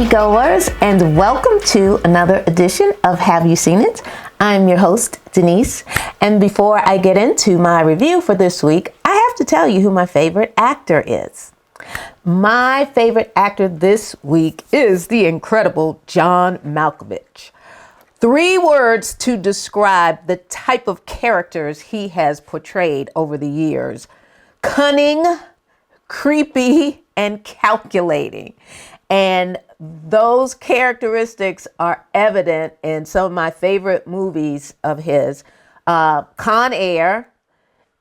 moviegoers, and welcome to another edition of Have You Seen It? I'm your host, Denise, and before I get into my review for this week, I have to tell you who my favorite actor is. My favorite actor this week is the incredible John Malkovich. 3 words to describe the type of characters he has portrayed over the years: cunning, creepy, and calculating. And those characteristics are evident in some of my favorite movies of his. Con Air,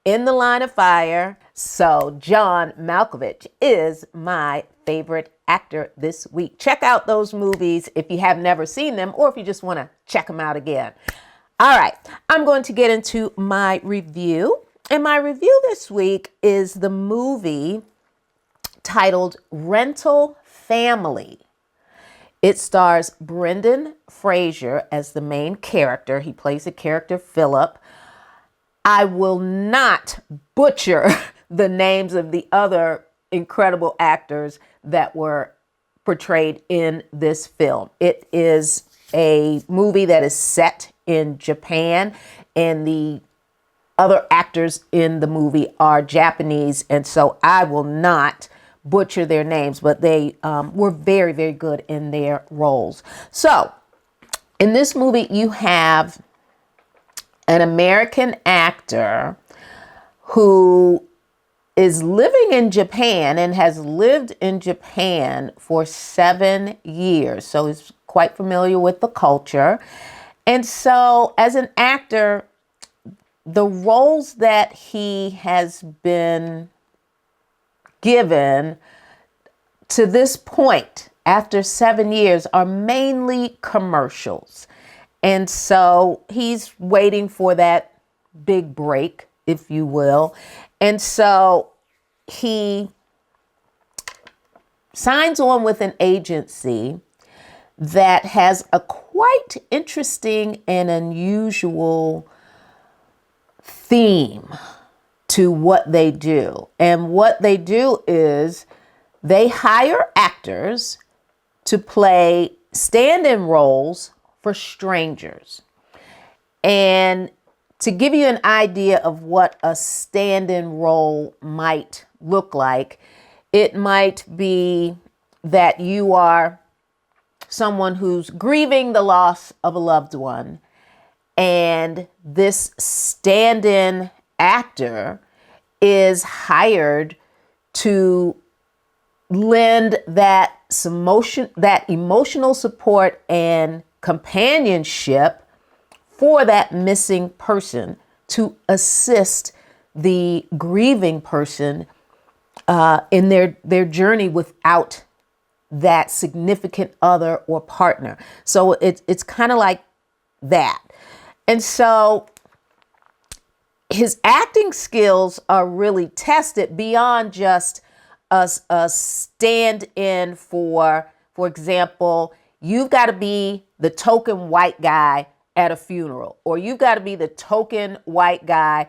In the Line of Fire. So John Malkovich is my favorite actor this week. Check out those movies if you have never seen them, or if you just want to check them out again. All right, I'm going to get into my review. And my review this week is the movie titled Rental Family. It stars Brendan Fraser as the main character. He plays the character Philip. I will not butcher the names of the other incredible actors that were portrayed in this film. It is a movie that is set in Japan, and the other actors in the movie are Japanese, and so I will not butcher their names, but they were very, very good in their roles. So in this movie, you have an American actor who is living in Japan and has lived in Japan for 7 years. So he's quite familiar with the culture. And so as an actor, the roles that he has been given to this point after 7 years are mainly commercials. And so he's waiting for that big break, if you will. And so he signs on with an agency that has a quite interesting and unusual theme to what they do. And what they do is they hire actors to play stand-in roles for strangers. And to give you an idea of what a stand-in role might look like, it might be that you are someone who's grieving the loss of a loved one, and this stand-in actor is hired to lend that emotional support and companionship for that missing person, to assist the grieving person in their journey without that significant other or partner. So it's kind of like that. And so his acting skills are really tested beyond just a stand-in for example, you've got to be the token white guy at a funeral, or you've got to be the token white guy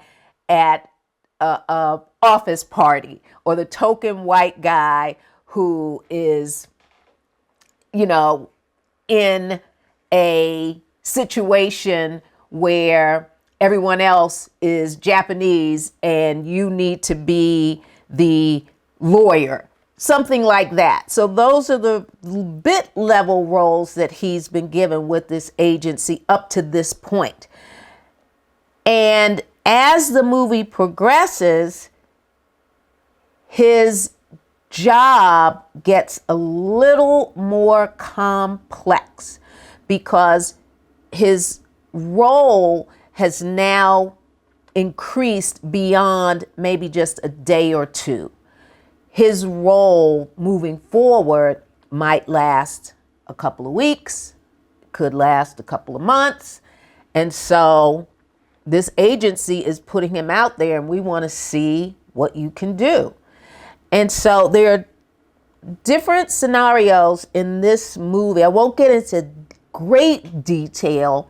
at a office party, or the token white guy who is, in a situation where everyone else is Japanese and you need to be the lawyer, something like that. So those are the bit level roles that he's been given with this agency up to this point. And as the movie progresses, his job gets a little more complex because his role has now increased beyond maybe just a day or two. His role moving forward might last a couple of weeks, could last a couple of months. And so this agency is putting him out there, and we want to see what you can do. And so there are different scenarios in this movie. I won't get into great detail,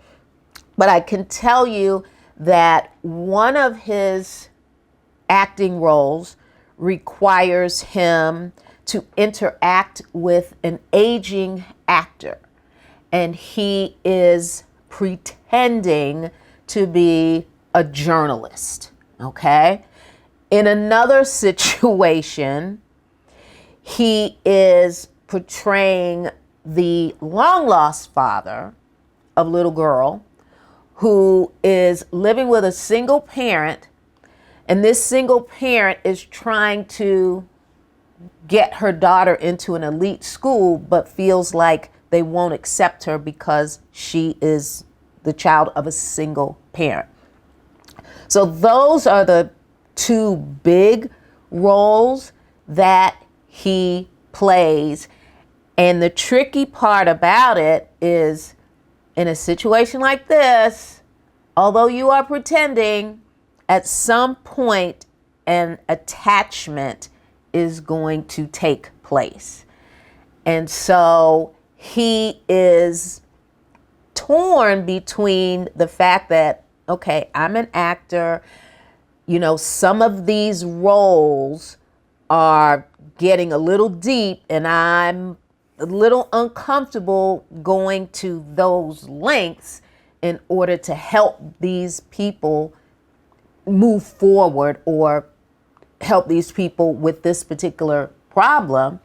but I can tell you that one of his acting roles requires him to interact with an aging actor, and he is pretending to be a journalist, okay? In another situation, he is portraying the long lost father of a little girl who is living with a single parent, and this single parent is trying to get her daughter into an elite school, but feels like they won't accept her because she is the child of a single parent. So those are the two big roles that he plays. And the tricky part about it is, in a situation like this, although you are pretending, at some point an attachment is going to take place. And so he is torn between the fact that, okay, I'm an actor, you know, some of these roles are getting a little deep and I'm a little uncomfortable going to those lengths in order to help these people move forward or help these people with this particular problem.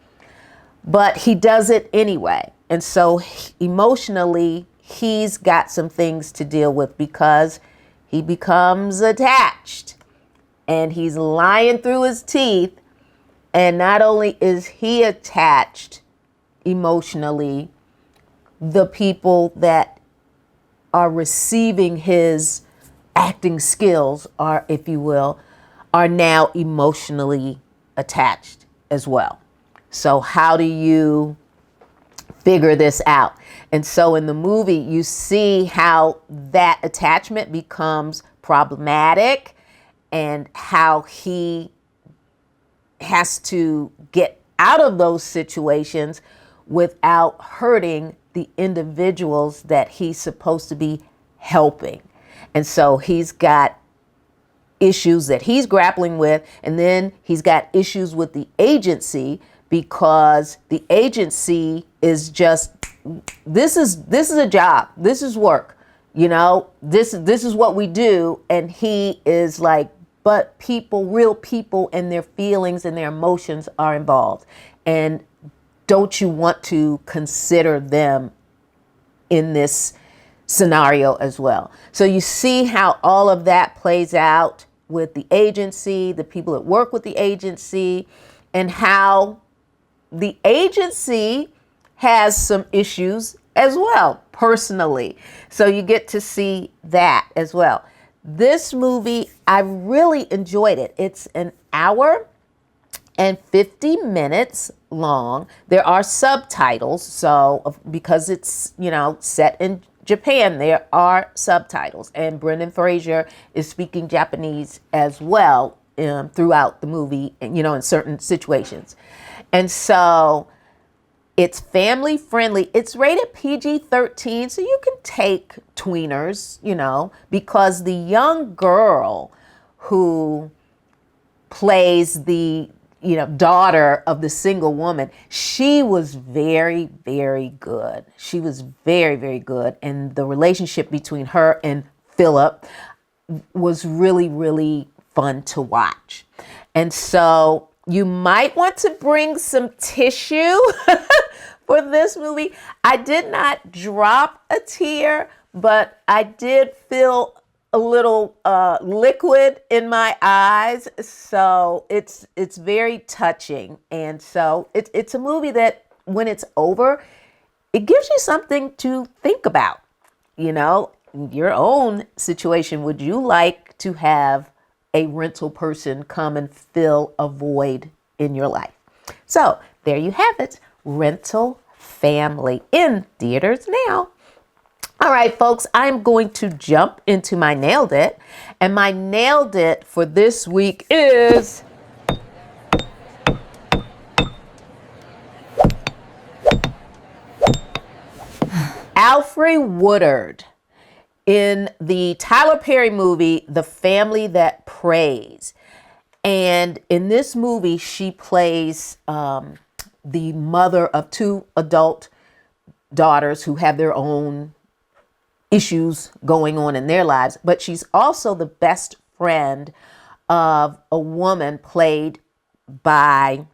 But he does it anyway. And so emotionally, he's got some things to deal with because he becomes attached and he's lying through his teeth. And not only is he attached emotionally, the people that are receiving his acting skills are, if you will, are now emotionally attached as well. So how do you figure this out? And so in the movie, you see how that attachment becomes problematic and how he has to get out of those situations without hurting the individuals that he's supposed to be helping. And so he's got issues that he's grappling with, and then he's got issues with the agency because the agency is just, this is a job, this is work, you know, this is what we do. And he is like, but people, real people, and their feelings and their emotions are involved. And don't you want to consider them in this scenario as well? So you see how all of that plays out with the agency, the people that work with the agency, and how the agency has some issues as well, personally. So you get to see that as well. This movie, I really enjoyed it. It's an hour and 50 minutes long. There are subtitles, so because it's, you know, set in Japan, there are subtitles, and Brendan Fraser is speaking Japanese as well throughout the movie, you know, in certain situations. And so it's family friendly. It's rated PG-13, so you can take tweeners, you know, because the young girl who plays the, you know, daughter of the single woman, she was very, very good. She was very, very good. And the relationship between her and Philip was really, really fun to watch. And so you might want to bring some tissue for this movie. I did not drop a tear, but I did feel a little liquid in my eyes. So it's very touching. And so it's a movie that when it's over, it gives you something to think about. You know, your own situation. Would you like to have a rental person come and fill a void in your life? So there you have it. Rental Family in theaters now. All right, folks, I'm going to jump into my Nailed It. And my Nailed It for this week is Alfre Woodard in the Tyler Perry movie, The Family That Prays. And in this movie, she plays the mother of 2 adult daughters who have their own issues going on in their lives, but she's also the best friend of a woman played by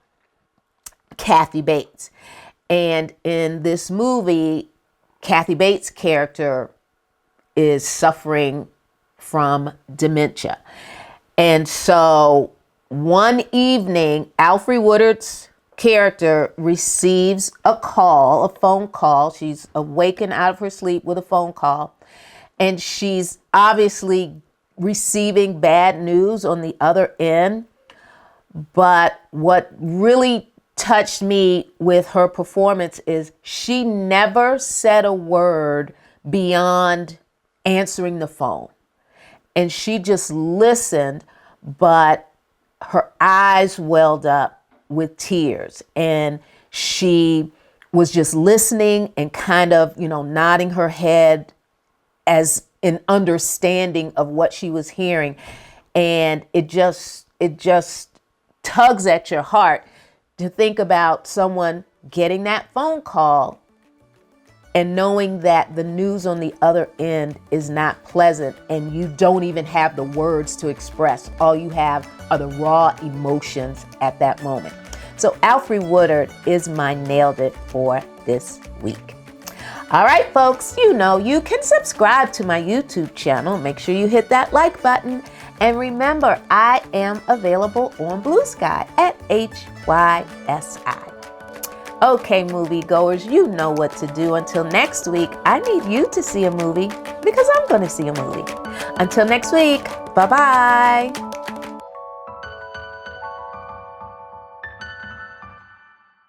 Kathy Bates. And in this movie, Kathy Bates' character is suffering from dementia. And so one evening, Alfre Woodard's character receives a phone call. She's awakened out of her sleep with a phone call, and she's obviously receiving bad news on the other end. But what really touched me with her performance is she never said a word beyond answering the phone. And she just listened, but her eyes welled up with tears. And she was just listening and kind of, nodding her head as an understanding of what she was hearing. And it just tugs at your heart to think about someone getting that phone call and knowing that the news on the other end is not pleasant, and you don't even have the words to express. All you have are the raw emotions at that moment. So Alfre Woodard is my Nailed It for this week. All right, folks, you can subscribe to my YouTube channel. Make sure you hit that like button. And remember, I am available on BlueSky at HYSI. Okay, moviegoers, you know what to do. Until next week, I need you to see a movie because I'm going to see a movie. Until next week, bye-bye.